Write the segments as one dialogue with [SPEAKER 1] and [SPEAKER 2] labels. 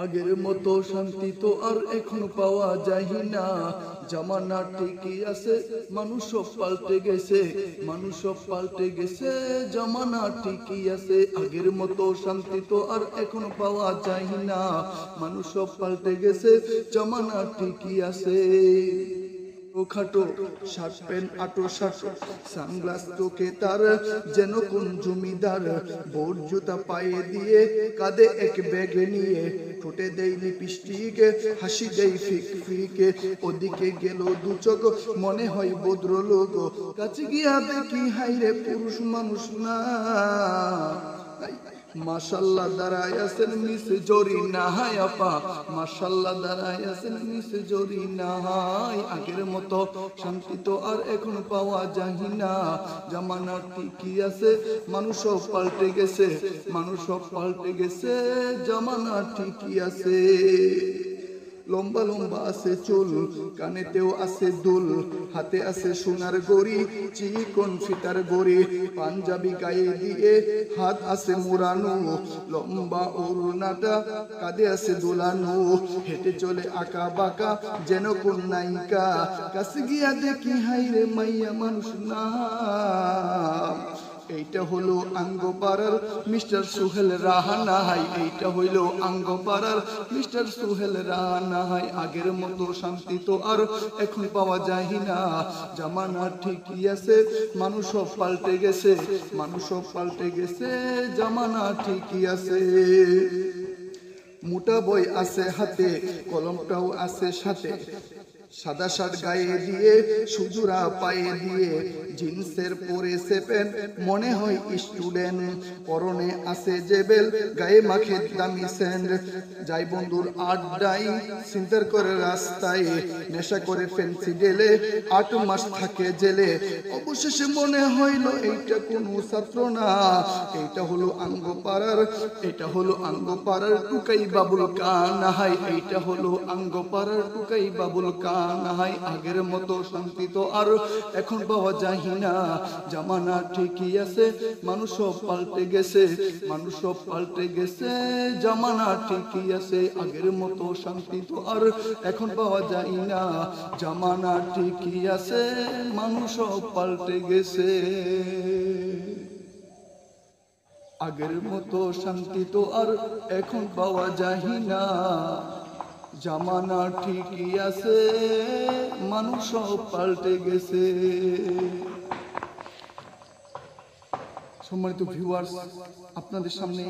[SPEAKER 1] আগের মতো শান্তি তো আর এখন পাওয়া যায় না। জামানা ঠিকই আছে, মানুষ সব পাল্টে গেছে, মানুষ সব পাল্টে গেছে, জামানা ঠিকই আছে। আগের মতো শান্তি তো আর এখন পাওয়া যায় না, মানুষ সব পাল্টে গেছে, জামানা ঠিকই আছে। ও খাটো শার্ট প্যান্ট আটো শাটো, সানগ্লাস চোখে তার যেন কোন জমিদার, বোট জুতা পায়ে দিয়ে কাঁধে এক ব্যাগে নিয়ে, ঠোঁটে দেই লিপস্টিক, হাসি দেই ফিক ফিকে, ওদিকে গেল দু চোখ মনে হয় ভদ্রলোক, কাছে গিয়া দেখি হাইরে পুরুষ মানুষ না। মাশাআল্লাহ দাঁড়ায় আছেন মিস জরিনা, হায় আপা মাশাআল্লাহ দাঁড়ায় আছেন মিস জরিনা। আগের মতো শান্তি তো আর এখন পাওয়া যায় না, জামানা ঠিকই আছে, মানুষ সব পাল্টে গেছে, মানুষ সব পাল্টে গেছে, জামানা ঠিকই আছে। লম্বা লম্বা আছে চুল, কানেতেও আছে দুল, হাতে আছে সোনার গড়ি, চিকন ফিতার গড়ি, পাঞ্জাবি গায়ে দিয়ে হাত আছে মোড়ানো, লম্বা ওড়নাটা কাঁধে আছে দোলানো, হেঁটে চলে আঁকা বাঁকা যেন কোন নায়িকা, কাছে গিয়া দেখি হাইরে মাইয়া মানুষ না। এইটা হলো আঙ্গপাড়ার মিস্টার সোহেল রাহানা, হাই এইটা হইল আঙ্গপাড়ার মিস্টার সোহেল রাহানা। হাই আগের মতো শান্তি তো আর এখন পাওয়া যায় না, জামানা ঠিকই আছে, মানুষ সব পাল্টে গেছে, মানুষ সব পাল্টে গেছে, জামানা ঠিকই আছে। মোটা বই আছে হাতে, কলমটাও আছে সাথে, সাদা শার্ট গায়ে দিয়ে সুজুরা পায়ে দিয়ে, জিন্সের পরেছে প্যান্ট মনে হয় স্টুডেন্ট, পরনে আছে জেবেল, গায়ে মাখে দামি স্যান্ড, যাই বন্ধুর আড্ডায় সিন্তার করে রাস্তায়, নেশা করে ফেন্সি ডেলে 8 মাস থাকে জেলে, অবশেষে মনে হইল এইটা কোনো ছাত্র না, এইটা হলো আঙ্গপাড়ার, এটা হলো আঙ্গপাড়ার টুকাই বাবুল কান, হাই এইটা হলো আঙ্গপাড়ার টুকাই বাবুল কান। আগের মতো শান্তি তো আর এখন পাওয়া যায় না, জামানা ঠিকই আছে, মানুষ সব পাল্টে গেছে, মানুষ সব পাল্টে গেছে, জামানা ঠিকই আছে। আগের মতো শান্তি তো আর এখন পাওয়া যায় না, জামানা ঠিকই আছে, মানুষ সব পাল্টে গেছে। আগের মতো শান্তি তো আর এখন পাওয়া যায় না, জামানা ঠিকই আছে, মানুষ সব পাল্টে গেছে। সম্মানিত ভিউয়ার্স, আপনাদের সামনে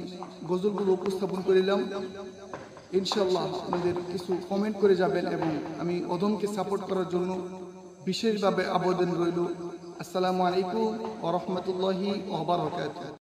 [SPEAKER 1] গজলগুলো উপস্থাপন করিলাম, ইনশাআল্লাহ আপনাদের কিছু কমেন্ট করে যাবেন এবং আমি অদমকে সাপোর্ট করার জন্য বিশেষভাবে আবেদন রইল। আসসালামু আলাইকুম ওয়া রাহমাতুল্লাহি ওয়া বারাকাতুহু।